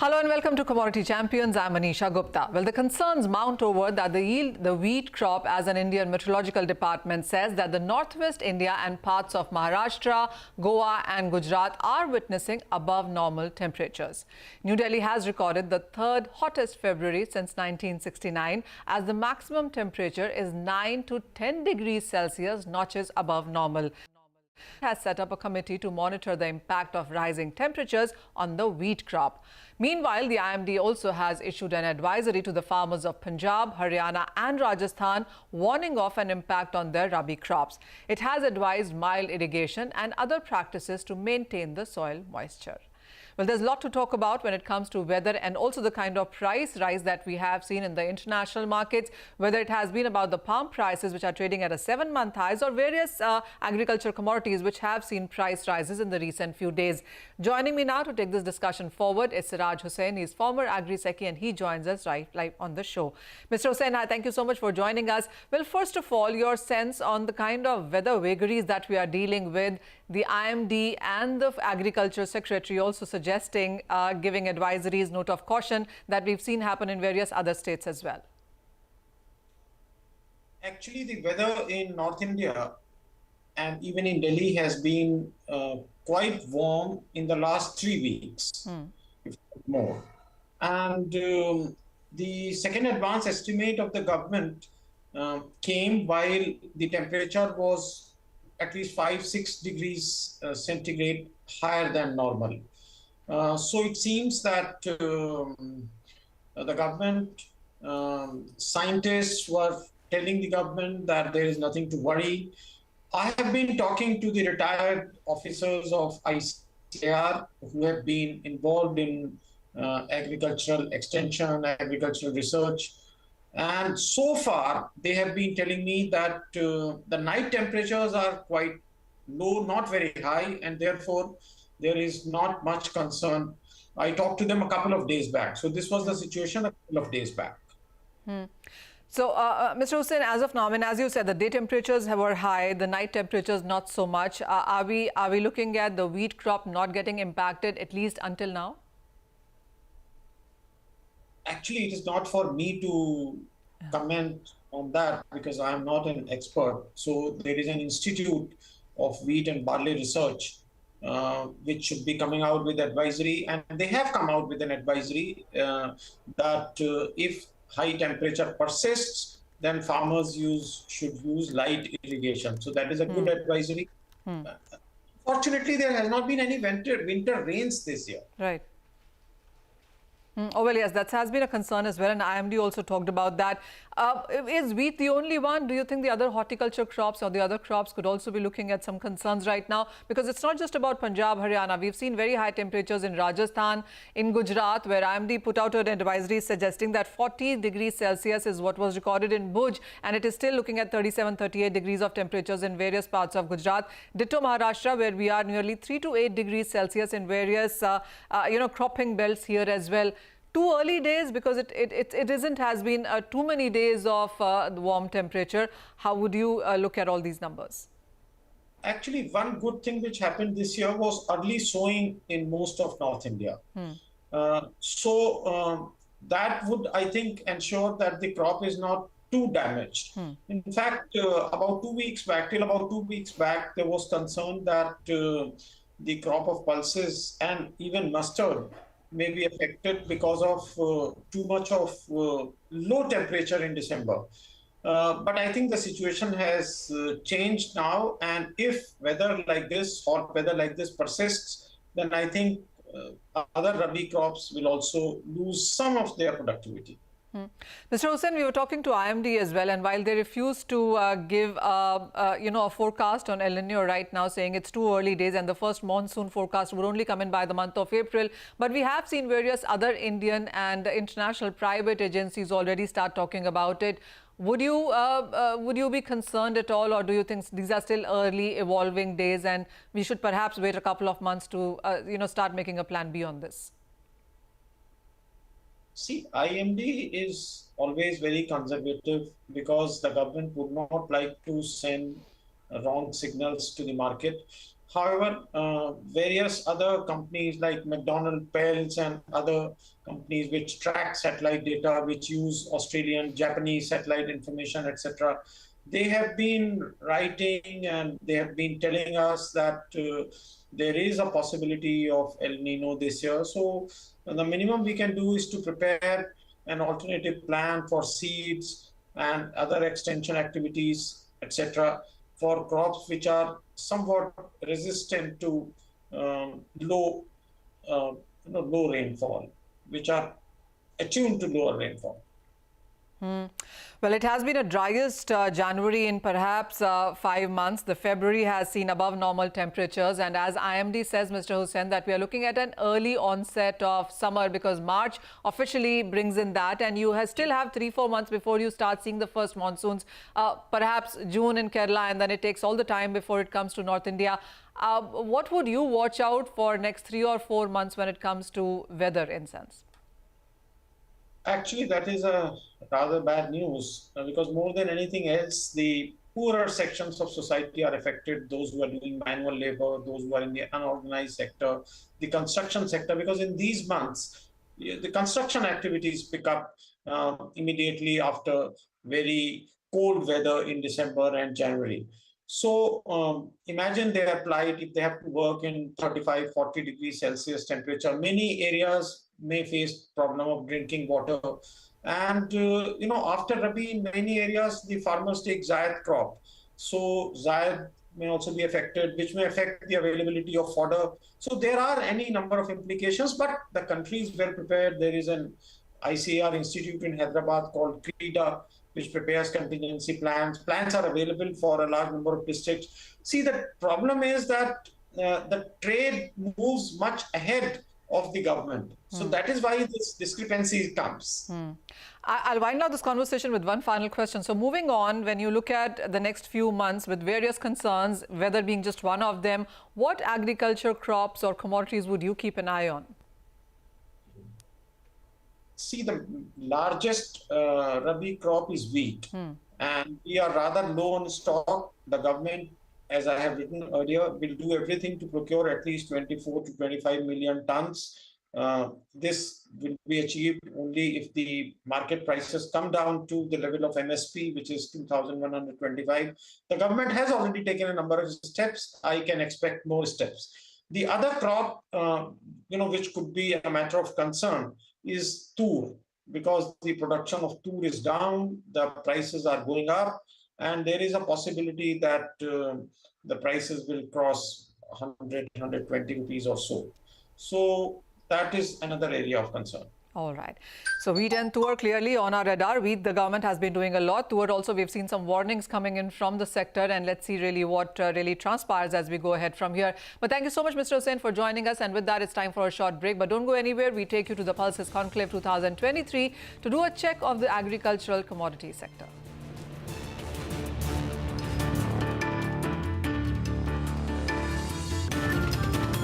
Hello and welcome to Commodity Champions. I'm Manisha Gupta. Well, the concerns mount over that the wheat crop, as an Indian Meteorological Department says, that the northwest India and parts of Maharashtra, Goa and Gujarat are witnessing above normal temperatures. New Delhi has recorded the third hottest February since 1969, as the maximum temperature is 9 to 10 degrees Celsius, notches above normal. Has set up a committee to monitor the impact of rising temperatures on the wheat crop. Meanwhile, the IMD also has issued an advisory to the farmers of Punjab, Haryana and Rajasthan, warning of an impact on their rabi crops. It has advised mild irrigation and other practices to maintain the soil moisture. Well, there's a lot to talk about when it comes to weather and also the kind of price rise that we have seen in the international markets, whether it has been about the palm prices, which are trading at a 7-month highs, or various agriculture commodities which have seen price rises in the recent few days. Joining me now to take this discussion forward is Siraj Hussain. He's former Agri Secy and he joins us right live on the show. Mr. Hussain, hi, thank you so much for joining us. Well, first of all, your sense on the kind of weather vagaries that we are dealing with. The IMD and the Agriculture Secretary also suggesting giving advisories, note of caution, that we've seen happen in various other states as well. Actually, the weather in North India and even in Delhi has been quite warm in the last 3 weeks, if not more. And the second advance estimate of the government came while the temperature was at least 5-6 degrees centigrade higher than normal. So it seems that the government, scientists were telling the government that there is nothing to worry. I have been talking to the retired officers of ICAR who have been involved in agricultural extension, agricultural research. And so far, they have been telling me that the night temperatures are quite low, not very high, and therefore there is not much concern. I talked to them a couple of days back. So this was the situation a couple of days back. So, Mr. Hussain, as of now, I mean, as you said, the day temperatures were high, the night temperatures not so much. Are we looking at the wheat crop not getting impacted, at least until now? Actually, it is not for me to comment on that because I am not an expert. So there is an Institute of Wheat and Barley Research which should be coming out with advisory, and they have come out with an advisory that if high temperature persists, then farmers should use light irrigation. So that is a good advisory. Fortunately, there has not been any winter rains this year. Right. Oh, well, yes, that has been a concern as well, and IMD also talked about that. Is wheat the only one? Do you think the other horticulture crops or the other crops could also be looking at some concerns right now? Because it's not just about Punjab, Haryana. We've seen very high temperatures in Rajasthan, in Gujarat, where IMD put out an advisory suggesting that 40 degrees Celsius is what was recorded in Bhuj, and it is still looking at 37-38 degrees of temperatures in various parts of Gujarat. Ditto Maharashtra, where we are nearly 3 to 8 degrees Celsius in various, cropping belts here as well. Too early days, because it has been too many days of warm temperature. How would you look at all these numbers? Actually, one good thing which happened this year was early sowing in most of North India. That would, I think, ensure that the crop is not too damaged. In fact, about 2 weeks back, there was concern that the crop of pulses and even mustard may be affected because of too much of low temperature in December. But I think the situation has changed now, and if weather like this, hot weather like this persists, then I think other rabi crops will also lose some of their productivity. Mr. Hussain, we were talking to IMD as well, and while they refuse to give a forecast on El Nino right now, saying it's too early days and the first monsoon forecast would only come in by the month of April, but we have seen various other Indian and international private agencies already start talking about it. Would you be concerned at all, or do you think these are still early evolving days and we should perhaps wait a couple of months to start making a plan B on this? See, IMD is always very conservative because the government would not like to send wrong signals to the market. However, various other companies like McDonnell Pelz and other companies which track satellite data, which use Australian, Japanese satellite information, etc., they have been writing and they have been telling us that there is a possibility of El Nino this year. So the minimum we can do is to prepare an alternative plan for seeds and other extension activities, etc., for crops which are somewhat resistant to low, low rainfall, which are attuned to lower rainfall. Well, it has been a driest January in perhaps 5 months. The February has seen above normal temperatures. And as IMD says, Mr. Hussain, that we are looking at an early onset of summer because March officially brings in that. And you still have 3-4 months before you start seeing the first monsoons, perhaps June in Kerala, and then it takes all the time before it comes to North India. What would you watch out for next 3 or 4 months when it comes to weather in sense? Actually, that is a rather bad news because more than anything else, the poorer sections of society are affected, those who are doing manual labor, those who are in the unorganized sector, the construction sector, because in these months, the construction activities pick up immediately after very cold weather in December and January. So imagine their plight if they have to work in 35, 40 degrees Celsius temperature. Many areas may face problem of drinking water. And, after Rabi, in many areas, the farmers take Zaid crop. So Zaid may also be affected, which may affect the availability of fodder. So there are any number of implications, but the country is well prepared. There is an ICAR institute in Hyderabad called CREDA, which prepares contingency plans. Plans are available for a large number of districts. See, the problem is that the trade moves much ahead of the government. So that is why this discrepancy comes. I'll wind up this conversation with one final question. So moving on, when you look at the next few months with various concerns, weather being just one of them, what agriculture crops or commodities would you keep an eye on? See, the largest Rabi crop is wheat, and we are rather low on stock. The government, as I have written earlier, will do everything to procure at least 24 to 25 million tons. This will be achieved only if the market prices come down to the level of MSP, which is 2,125. The government has already taken a number of steps. I can expect more steps. The other crop, which could be a matter of concern, is tur, because the production of tur is down, the prices are going up, and there is a possibility that the prices will cross 100, 120 rupees or so. So that is another area of concern. All right. So wheat and tur clearly on our radar. Wheat, the government has been doing a lot. Tur also, we've seen some warnings coming in from the sector, and let's see really what really transpires as we go ahead from here. But thank you so much, Mr. Hussain, for joining us. And with that, it's time for a short break. But don't go anywhere. We take you to the Pulses Conclave 2023 to do a check of the agricultural commodity sector.